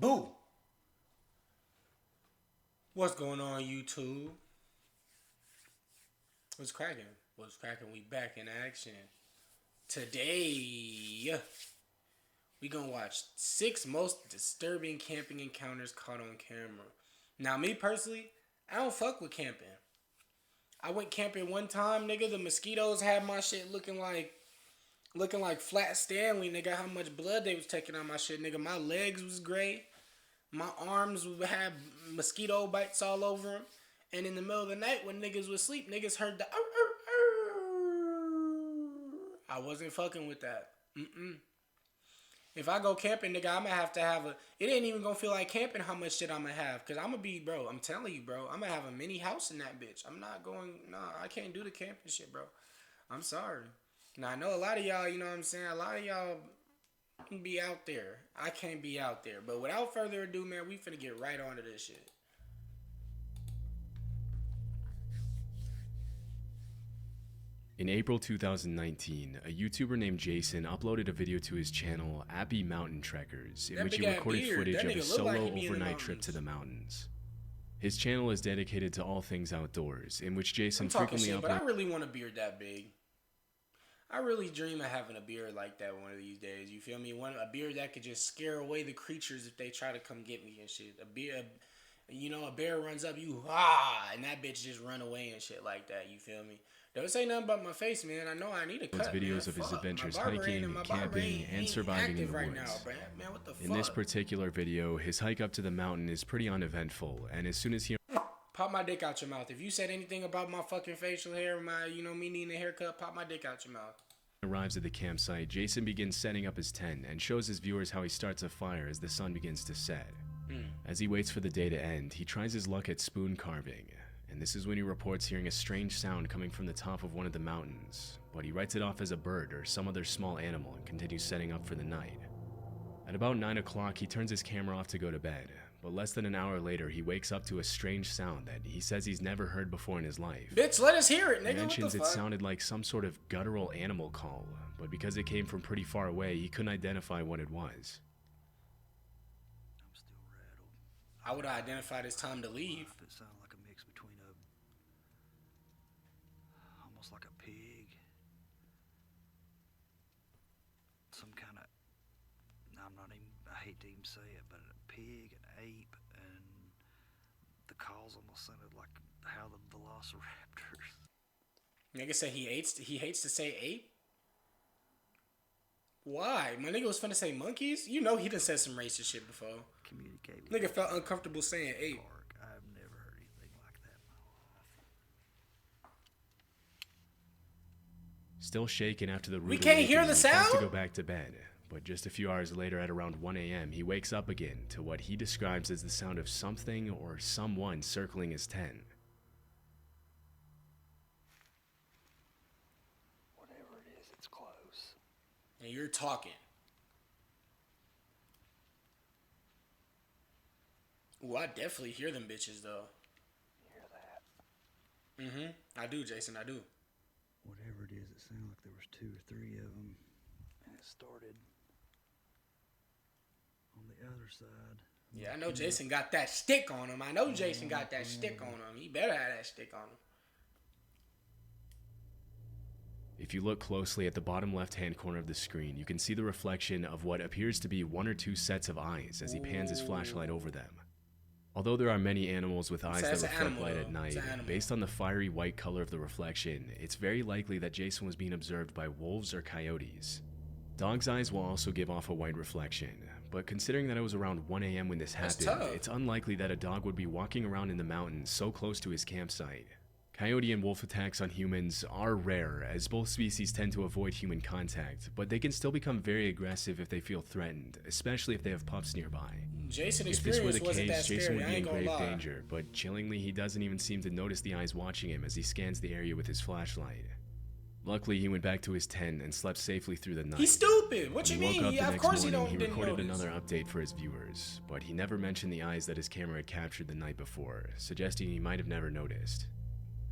Boo! What's going on, YouTube? What's cracking? What's cracking? We back in action. Today, we gonna watch 6 most disturbing camping encounters caught on camera. Now, me personally, I don't fuck with camping. I went camping one time, nigga. The mosquitoes had my shit looking like Flat Stanley, nigga. How much blood they was taking on my shit, nigga. My legs was gray. My arms would have mosquito bites all over them. And in the middle of the night when niggas was asleep, niggas heard the I wasn't fucking with that. If I go camping, nigga, I'ma have to have it ain't even gonna feel like camping how much shit I'ma have. Cause I'ma be, bro, I'm telling you, bro, I'ma have a mini house in that bitch. I'm not going, I can't do the camping shit, bro. I'm sorry. Now, I know a lot of y'all, you know what I'm saying? A lot of y'all can be out there. I can't be out there. But without further ado, man, we finna get right onto this shit. In April 2019, a YouTuber named Jason uploaded a video to his channel, Abbey Mountain Trekkers, in which he recorded footage of a solo overnight trip to the mountains. His channel is dedicated to all things outdoors, in which Jason frequently uploads. But I really want a beard that big. I really dream of having a beard like that one of these days. You feel me? A beard that could just scare away the creatures if they try to come get me and shit. A bear runs up, and that bitch just run away and shit like that. You feel me? Don't say nothing about my face, man. I know I need a cut. Videos of his adventures hiking, camping, and surviving in the woods. Man, what the fuck? In this particular video, his hike up to the mountain is pretty uneventful, and as soon as he pop my dick out your mouth. If you said anything about my fucking facial hair, me needing a haircut, pop my dick out your mouth. Arrives at the campsite, Jason begins setting up his tent and shows his viewers how he starts a fire as the sun begins to set. As he waits for the day to end, he tries his luck at spoon carving, and this is when he reports hearing a strange sound coming from the top of one of the mountains, but he writes it off as a bird or some other small animal and continues setting up for the night. At about 9 o'clock, he turns his camera off to go to bed, but less than an hour later, he wakes up to a strange sound that he says he's never heard before in his life. Bitch, let us hear it, nigga. He mentions it sounded like some sort of guttural animal call, but because it came from pretty far away, he couldn't identify what it was. I'm still rattled. I would have identified it's time to leave. It sounded like a mix between almost like a pig, some kind of, I hate to even say it, but a pig, an ape, and the calls almost sounded like how the velociraptors. Nigga said he hates to say ape? Why? My nigga was finna say monkeys? You know he done said some racist shit before. Nigga felt uncomfortable saying ape. I've never heard anything like that in my life. Still shaken after the rude we can't hear the sound? He tries to go back to bed. But just a few hours later at around 1 a.m., he wakes up again to what he describes as the sound of something or someone circling his tent. Whatever it is, it's close. And you're talking. Ooh, I definitely hear them bitches, though. You hear that? I do, Jason, I do. Whatever it is, it sounded like there was 2 or 3 of them. And it started on the other side. Yeah, I know Jason got that stick on him. Jason got that stick on him. He better have that stick on him. If you look closely at the bottom left-hand corner of the screen, you can see the reflection of what appears to be 1 or 2 sets of eyes as he pans his flashlight over them. Although there are many animals with eyes that reflect light at night, based on the fiery white color of the reflection, it's very likely that Jason was being observed by wolves or coyotes. Dog's eyes will also give off a white reflection, but considering that it was around 1 a.m. when this happened, it's unlikely that a dog would be walking around in the mountains so close to his campsite. Coyote and wolf attacks on humans are rare, as both species tend to avoid human contact, but they can still become very aggressive if they feel threatened, especially if they have pups nearby. Jason if this were the case, Jason would be in grave danger, but chillingly, he doesn't even seem to notice the eyes watching him as he scans the area with his flashlight. Luckily, he went back to his tent and slept safely through the night. He's stupid. What you mean? Woke up the of course next morning, he didn't recorded notice. another update for his viewers, but he never mentioned the eyes that his camera had captured the night before, suggesting he might have never noticed.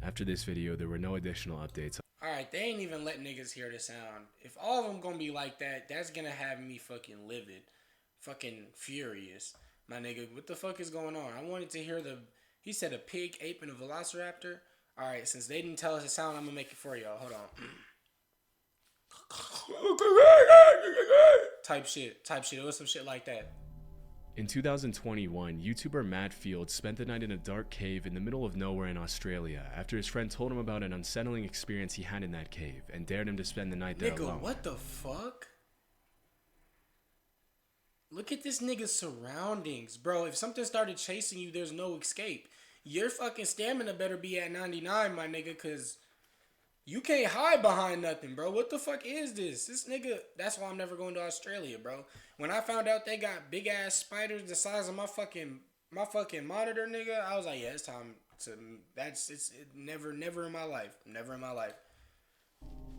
After this video, there were no additional updates. Alright, they ain't even let niggas hear the sound. If all of them gonna be like that, that's gonna have me fucking livid. Fucking furious. My nigga, what the fuck is going on? I wanted to hear the... He said a pig, ape, and a velociraptor. Alright, since they didn't tell us the sound, I'm gonna make it for y'all. Hold on. Type shit. It was some shit like that. In 2021, YouTuber Matt Field spent the night in a dark cave in the middle of nowhere in Australia after his friend told him about an unsettling experience he had in that cave and dared him to spend the night there alone. Nigga, what the fuck? Look at this nigga's surroundings, bro. If something started chasing you, there's no escape. Your fucking stamina better be at 99, my nigga, because you can't hide behind nothing, bro. What the fuck is this? This nigga, that's why I'm never going to Australia, bro. When I found out they got big ass spiders the size of my fucking monitor, nigga, I was like, yeah, it's time to, never in my life. Never in my life.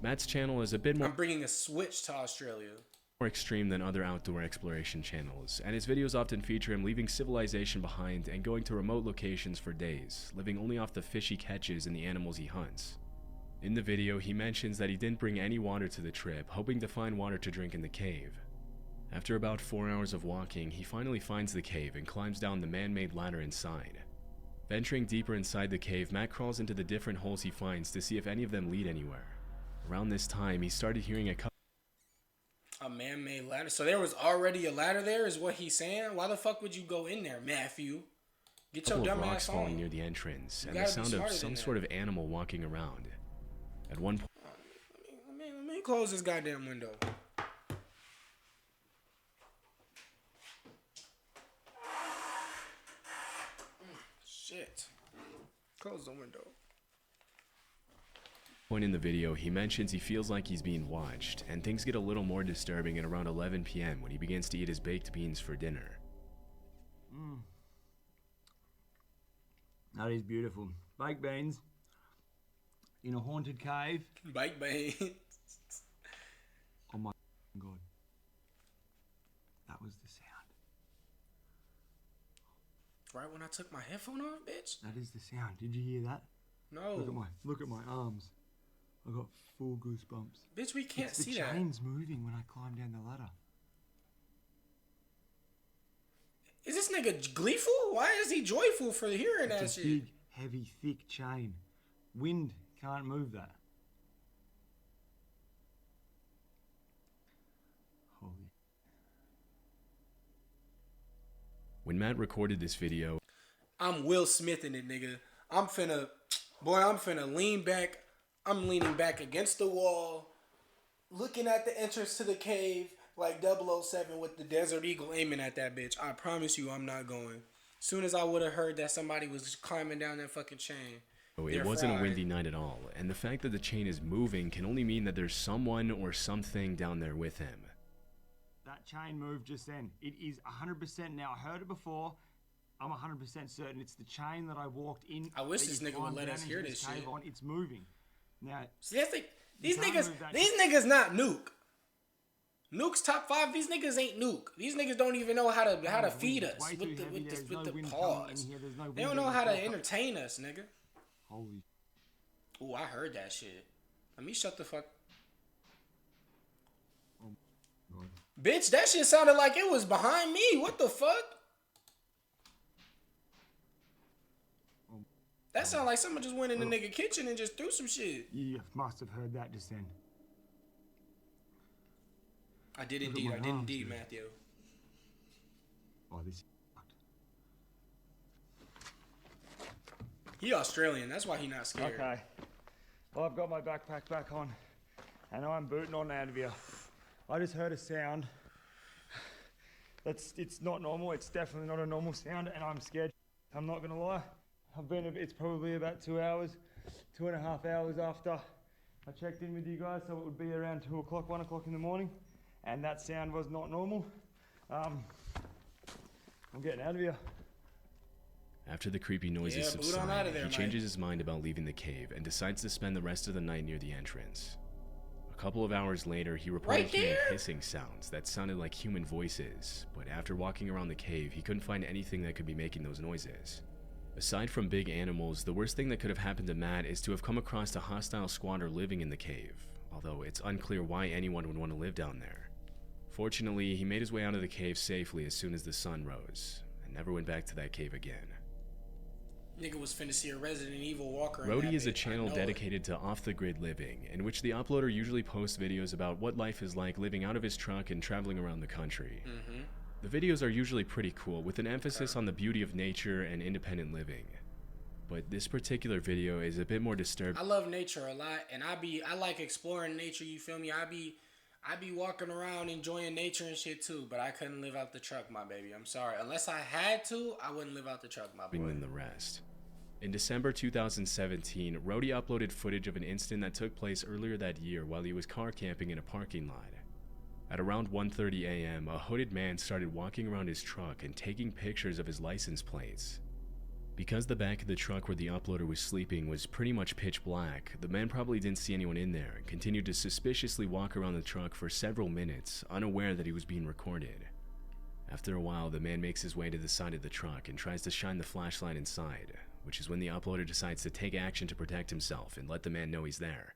Matt's channel is a bit more... I'm bringing a Switch to Australia. More extreme than other outdoor exploration channels, and his videos often feature him leaving civilization behind and going to remote locations for days, living only off the fish he catches and the animals he hunts. In the video, he mentions that he didn't bring any water to the trip, hoping to find water to drink in the cave. After about 4 hours of walking, he finally finds the cave and climbs down the man-made ladder inside. Venturing deeper inside the cave, Matt crawls into the different holes he finds to see if any of them lead anywhere. Around this time, he started hearing a man-made ladder. So there was already a ladder there, is what he's saying? Why the fuck would you go in there, Matthew? Get your dumb rocks ass falling on. near the entrance, and the sound of some sort of animal walking around. At one point, let me close this goddamn window. Shit. Close the window. point in the video, he mentions he feels like he's being watched, and things get a little more disturbing at around 11 p.m. when he begins to eat his baked beans for dinner. That is beautiful. Baked beans in a haunted cave. Baked beans. Oh my god. That was the sound. Right when I took my headphone off, bitch? That is the sound. Did you hear that? No. Look at my arms. I got full goosebumps. Bitch, we can't see that. The chain's moving when I climb down the ladder. Is this nigga gleeful? Why is he joyful for hearing that It's a shit? big, heavy, thick chain. Wind can't move that. Holy. When Matt recorded this video, I'm Will Smith in it, nigga. I'm finna lean back. I'm leaning back against the wall, looking at the entrance to the cave like 007 with the Desert Eagle aiming at that bitch. I promise you I'm not going. Soon as I would have heard that somebody was climbing down that fucking chain. it wasn't a windy night at all, and the fact that the chain is moving can only mean that there's someone or something down there with him. That chain moved just then. It is 100% now. I heard it before. I'm 100% certain it's the chain that I walked in. I wish this nigga would let us hear this shit. It's moving. Now, see, these niggas not Nuke. Nuke's top 5. These niggas ain't Nuke. These niggas don't even know how to feed us with the paws. They don't know how to entertain us, nigga. Holy. Ooh, I heard that shit. Let me shut the fuck. Oh, God. Bitch, that shit sounded like it was behind me. What the fuck? That sounded like someone just went in the nigga kitchen and just threw some shit. You must have heard that just then. I did indeed, Matthew. Oh, this. He Australian, that's why he not scared. Okay. Well, I've got my backpack back on, and I'm booting on out of here. I just heard a sound. It's not normal. It's definitely not a normal sound, and I'm scared. I'm not gonna lie. It's probably about 2 hours, 2.5 hours after I checked in with you guys, so it would be around 2 o'clock, 1 o'clock in the morning, and that sound was not normal. I'm getting out of here. After the creepy noises subside, he changes his mind about leaving the cave and decides to spend the rest of the night near the entrance. A couple of hours later, he reported hearing hissing sounds that sounded like human voices, but after walking around the cave, he couldn't find anything that could be making those noises. Aside from big animals, the worst thing that could have happened to Matt is to have come across a hostile squatter living in the cave, although it's unclear why anyone would want to live down there. Fortunately, he made his way out of the cave safely as soon as the sun rose, and never went back to that cave again. Nigga was finna see a Resident Evil walker. Roadie is a channel dedicated to off-the-grid living, in which the uploader usually posts videos about what life is like living out of his truck and traveling around the country. The videos are usually pretty cool, with an emphasis on the beauty of nature and independent living. But this particular video is a bit more disturbing. I love nature a lot, and I like exploring nature, you feel me? I be walking around enjoying nature and shit too, but I couldn't live out the truck, my baby. I'm sorry. Unless I had to, I wouldn't live out the truck, my boy. Than the rest. In December 2017, Roadie uploaded footage of an incident that took place earlier that year while he was car camping in a parking lot. At around 1:30 a.m., a hooded man started walking around his truck and taking pictures of his license plates. Because the back of the truck where the uploader was sleeping was pretty much pitch black, the man probably didn't see anyone in there and continued to suspiciously walk around the truck for several minutes, unaware that he was being recorded. After a while, the man makes his way to the side of the truck and tries to shine the flashlight inside, which is when the uploader decides to take action to protect himself and let the man know he's there.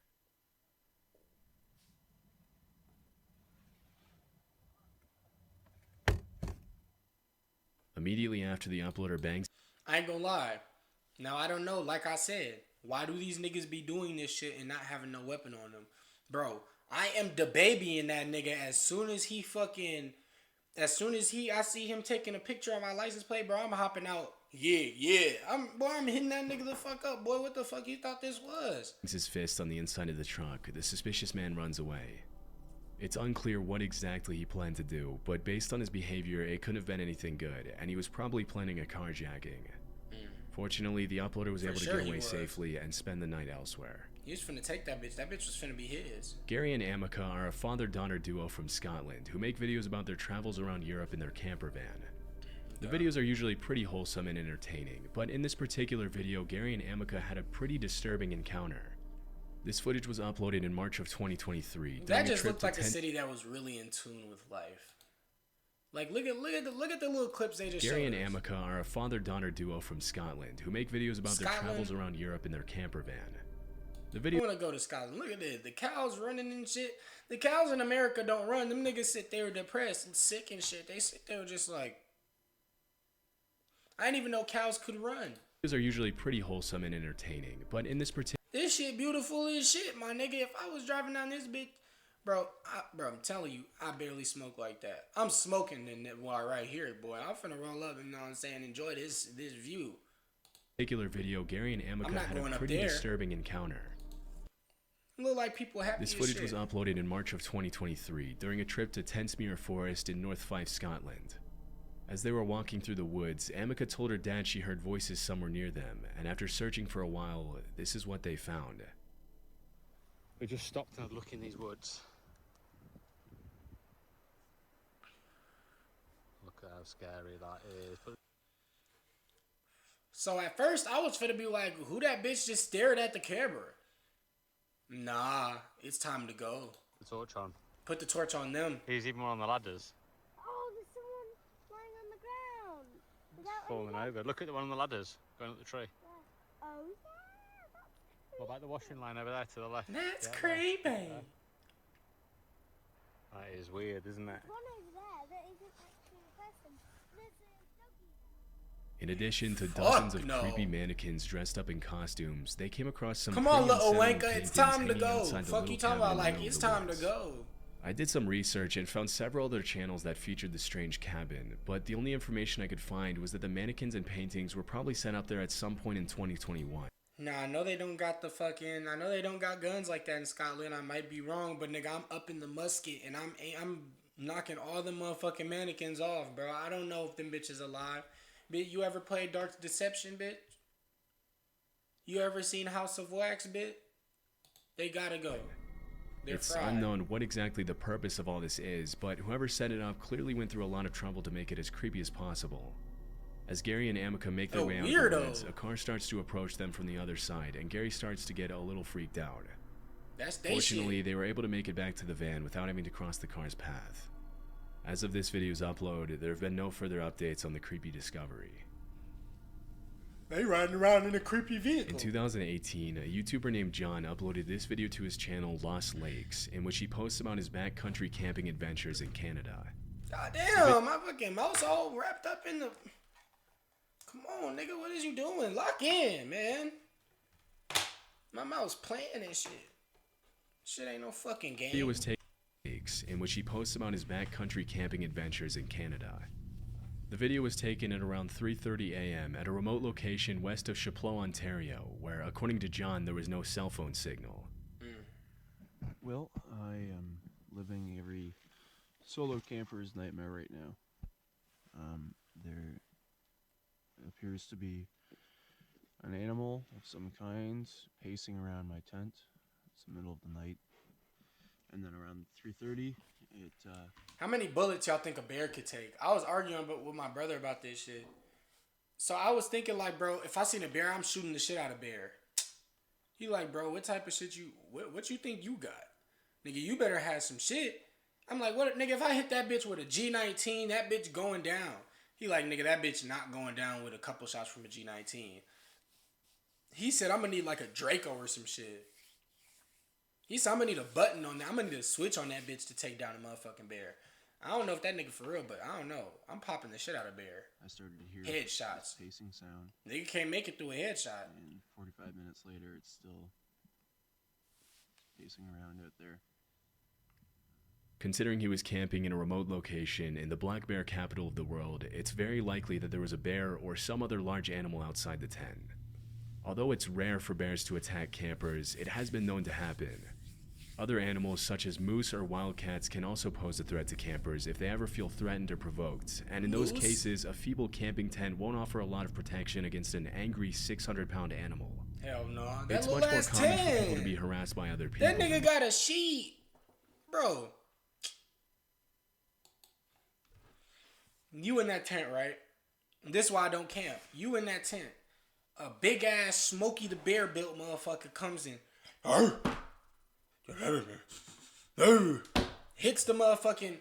Immediately after the uploader bangs, I ain't gonna lie. Now, I don't know, like I said, why do these niggas be doing this shit and not having no weapon on them? Bro, I am DaBabying that nigga as soon as I see him taking a picture of my license plate, bro, I'm hopping out. Yeah. I'm hitting that nigga the fuck up, boy. What the fuck you thought this was? his fist on the inside of the truck, the suspicious man runs away. It's unclear what exactly he planned to do, but based on his behavior, it couldn't have been anything good, and he was probably planning a carjacking. Fortunately, the uploader was able to get away safely and spend the night elsewhere. He was finna take that bitch. That bitch was finna be his. Gary and Amica are a father-daughter duo from Scotland who make videos about their travels around Europe in their camper van. The videos are usually pretty wholesome and entertaining, but in this particular video, Gary and Amica had a pretty disturbing encounter. This footage was uploaded in March of 2023. That just looked like a city that was really in tune with life. Like, look at the little clips they just showed us. Gary and Amica are a father-daughter duo from Scotland who make videos about their travels around Europe in their camper van. The video. I want to go to Scotland. Look at this. The cows running and shit. The cows in America don't run. Them niggas sit there depressed and sick and shit. They sit there just like. I didn't even know cows could run. Videos are usually pretty wholesome and entertaining, but in this particular. This shit beautiful as shit, my nigga. If I was driving down this bitch, bro, I'm telling you, I barely smoke like that. I'm smoking in that wire right here, boy. I'm finna roll up, you know what I'm saying? Enjoy this view. Particular video, Gary and Amica had a pretty disturbing encounter. Look like people happy. This footage was uploaded in March of 2023 during a trip to Tensmere Forest in North Fife, Scotland. As they were walking through the woods, Amica told her dad she heard voices somewhere near them, and after searching for a while, this is what they found. We just stopped and had a look in these woods. Look at how scary that is. So at first, I was finna be like, who that bitch just stared at the camera? Nah, it's time to go. The torch on. Put the torch on them. He's even more on the ladders. Oh, there's someone lying on the ground. Is that Falling over. Look at the one on the ladders going up the tree. Oh, yeah, that's creepy. What about the washing line over there to the left? That's Yeah, creepy. there. That is weird, isn't it? There's one over there that isn't actually a person. There's a doggy there. In addition to dozens of creepy mannequins dressed up in costumes, they came across some. Come on, little wanker, it's time to go. Fuck you talking about? Like, it's time to go. I did some research and found several other channels that featured the strange cabin, but the only information I could find was that the mannequins and paintings were probably set up there at some point in 2021. Nah, I know they don't got guns like that in Scotland. I might be wrong, but nigga, I'm up in the musket and I'm knocking all the motherfucking mannequins off, bro. I don't know if them bitches alive. Bitch, you ever played Dark Deception, bitch? You ever seen House of Wax, bitch? They gotta go. It's unknown what exactly the purpose of all this is, but whoever set it up clearly went through a lot of trouble to make it as creepy as possible. As Gary and Amica make their way out of the woods, a car starts to approach them from the other side, and Gary starts to get a little freaked out. Fortunately, they were able to make it back to the van without having to cross the car's path. As of this video's upload, there have been no further updates on the creepy discovery. They riding around in a creepy vehicle. In 2018, a YouTuber named John uploaded this video to his channel Lost Lakes, in which he posts about his backcountry camping adventures in Canada. God damn, my fucking mouse all wrapped up in the... Come on, nigga. What is you doing? Lock in, man. My mouse playing and shit. Shit ain't no fucking game. The video was taken weeks in which he posts about his backcountry camping adventures in Canada. The video was taken at around 3:30 a.m. at a remote location west of Chapleau, Ontario, where, according to John, there was no cell phone signal. Well, I am living every solo camper's nightmare right now. There appears to be an animal of some kind pacing around my tent. It's the middle of the night. And then around 3:30, How many bullets y'all think a bear could take? I was arguing with my brother about this shit. So I was thinking like, bro, if I seen a bear, I'm shooting the shit out of bear. He like, bro, what type of shit what you think you got? Nigga, you better have some shit. I'm like, what, nigga, if I hit that bitch with a G19, that bitch going down. He like, nigga, that bitch not going down with a couple shots from a G19. He said, I'm gonna need like a Draco or some shit. He said, I'm gonna need a button on that. I'm gonna need a switch on that bitch to take down a motherfucking bear. I don't know if that nigga for real, but I don't know. I'm popping the shit out of bear. I started to hear Headshots. this pacing sound. Nigga can't make it through a headshot. And 45 minutes later, it's still pacing around out there. Considering he was camping in a remote location in the black bear capital of the world, it's very likely that there was a bear or some other large animal outside the tent. Although it's rare for bears to attack campers, it has been known to happen. Other animals such as moose or wildcats can also pose a threat to campers if they ever feel threatened or provoked, and in those cases, a feeble camping tent won't offer a lot of protection against an angry 600-pound animal. Hell no. That It's little much more ass common for people tent. to be harassed by other people. That nigga got a sheet. Bro. You in that tent, right? This is why I don't camp. You in that tent. A big ass Smokey the Bear built motherfucker comes in. Hits the motherfucking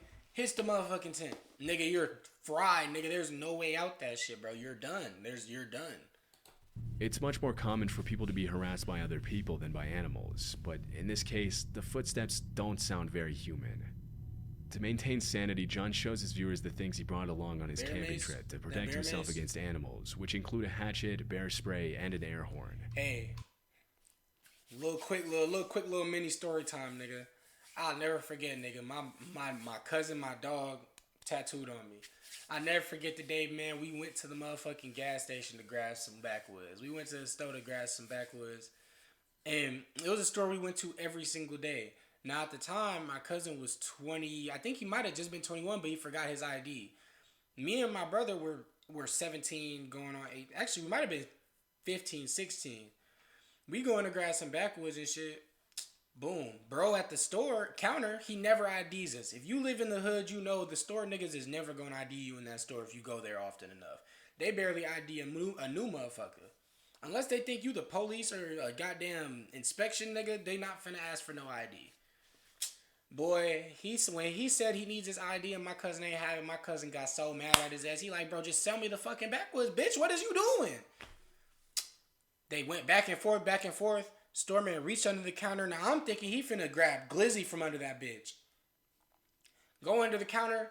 tent. Nigga, you're fried, nigga. There's no way out that shit, bro. You're done. You're done. It's much more common for people to be harassed by other people than by animals, but in this case, the footsteps don't sound very human. To maintain sanity, John shows his viewers the things he brought along on his Bear camping mace. trip to That protect bear himself mace. against animals, which include a hatchet, bear spray, and an air horn. Hey, little quick little mini story time, nigga. I'll never forget, nigga. My cousin, my dog, tattooed on me. I never forget the day, man. We went to the motherfucking gas station to grab some backwoods. We went to the store to grab some backwoods, and it was a store we went to every single day. Now at the time, my cousin was 20. I think he might have just been 21, but he forgot his ID. Me and my brother were 17, going on 8. Actually, we might have been 15, 16. We going to grab some backwoods and shit. Boom. Bro at the store counter, he never IDs us. If you live in the hood, you know the store niggas is never going to ID you in that store if you go there often enough. They barely ID a new motherfucker. Unless they think you the police or a goddamn inspection nigga, they not finna ask for no ID. Boy, when he said he needs his ID and my cousin ain't have it, my cousin got so mad at his ass. He like, bro, just sell me the fucking backwoods, bitch. What is you doing? They went back and forth, back and forth. Storeman reached under the counter. Now I'm thinking he finna grab Glizzy from under that bitch. Go under the counter,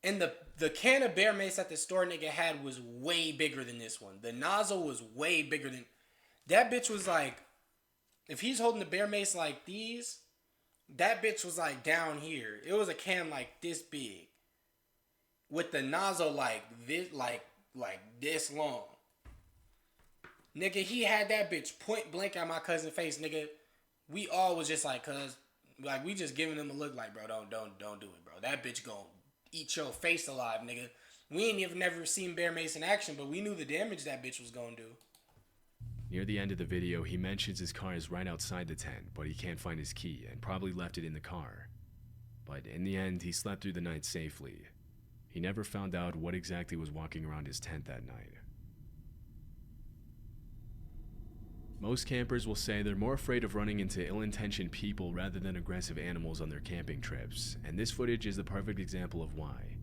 and the can of bear mace that the store nigga had was way bigger than this one. The nozzle was way bigger than... That bitch was like... If he's holding the bear mace like these... That bitch was like down here. It was a can like this big. With the nozzle like this, like this long. Nigga, he had that bitch point blank at my cousin's face, nigga. We all was just like, cuz, like, we just giving him a look like, bro, don't do it, bro. That bitch gon' eat your face alive, nigga. We ain't even never seen bear mace in action, but we knew the damage that bitch was gonna do. Near the end of the video, he mentions his car is right outside the tent, but he can't find his key and probably left it in the car. But in the end, he slept through the night safely. He never found out what exactly was walking around his tent that night. Most campers will say they're more afraid of running into ill-intentioned people rather than aggressive animals on their camping trips, and this footage is the perfect example of why.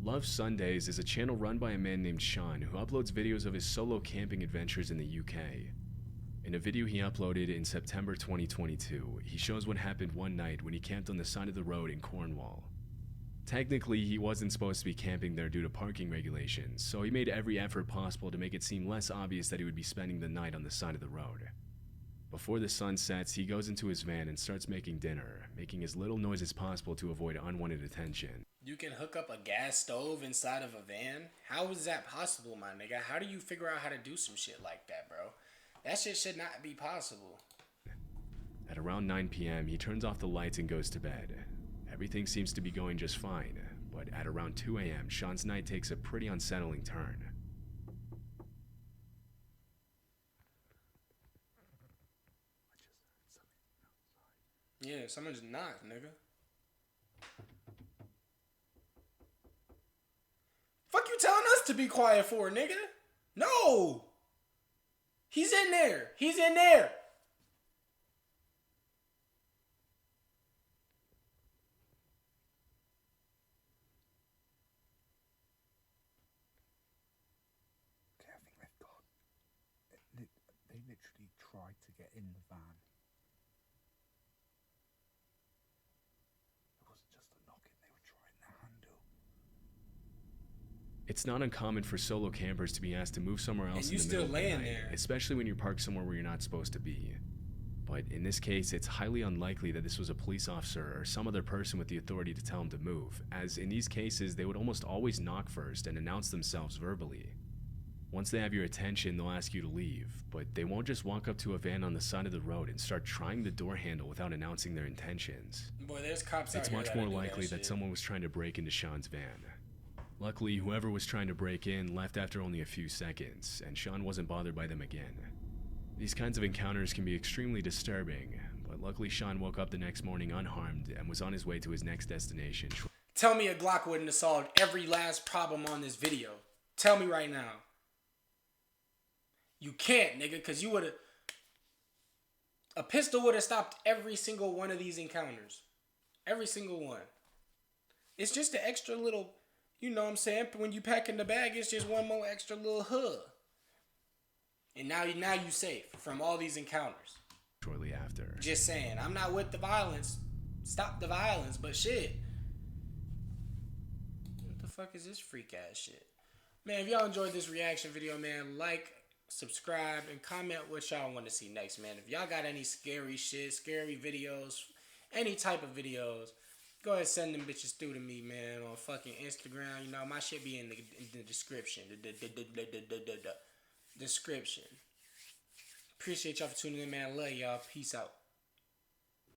Love Sundays is a channel run by a man named Sean who uploads videos of his solo camping adventures in the UK. In a video he uploaded in September 2022, he shows what happened one night when he camped on the side of the road in Cornwall. Technically, he wasn't supposed to be camping there due to parking regulations, so he made every effort possible to make it seem less obvious that he would be spending the night on the side of the road. Before the sun sets, he goes into his van and starts making dinner, making as little noise as possible to avoid unwanted attention. You can hook up a gas stove inside of a van? How is that possible, my nigga? How do you figure out how to do some shit like that, bro? That shit should not be possible. At around 9 p.m., he turns off the lights and goes to bed. Everything seems to be going just fine, but at around 2 a.m., Sean's night takes a pretty unsettling turn. Yeah, someone's knocked, nigga. Fuck you telling us to be quiet for, nigga? No! He's in there. He's in there. Okay, I think they've got. They literally tried to get in the van. It wasn't just a knocking, they were trying the handle. It's not uncommon for solo campers to be asked to move somewhere else And you in the still middle of the laying night, there. especially when you're parked somewhere where you're not supposed to be. But in this case, it's highly unlikely that this was a police officer or some other person with the authority to tell him to move, as in these cases, they would almost always knock first and announce themselves verbally. Once they have your attention, they'll ask you to leave, but they won't just walk up to a van on the side of the road and start trying the door handle without announcing their intentions. Boy, there's cops out It's here much that'll more do likely that shit. someone was trying to break into Sean's van. Luckily, whoever was trying to break in left after only a few seconds, and Sean wasn't bothered by them again. These kinds of encounters can be extremely disturbing, but luckily Sean woke up the next morning unharmed and was on his way to his next destination. Tell me a Glock wouldn't have solved every last problem on this video. Tell me right now. You can't, nigga, because you would have... A pistol would have stopped every single one of these encounters. Every single one. It's just an extra little... You know what I'm saying? When you pack in the bag, it's just one more extra little hood. And now you safe from all these encounters. Shortly after. Just saying. I'm not with the violence. Stop the violence, but shit. What the fuck is this freak ass shit? Man, if y'all enjoyed this reaction video, man, like, subscribe, and comment what y'all want to see next, man. If y'all got any scary shit, scary videos, any type of videos, go ahead and send them bitches through to me, man, on fucking Instagram. You know, my shit be in the description. The description. Appreciate y'all for tuning in, man. Love y'all. Peace out.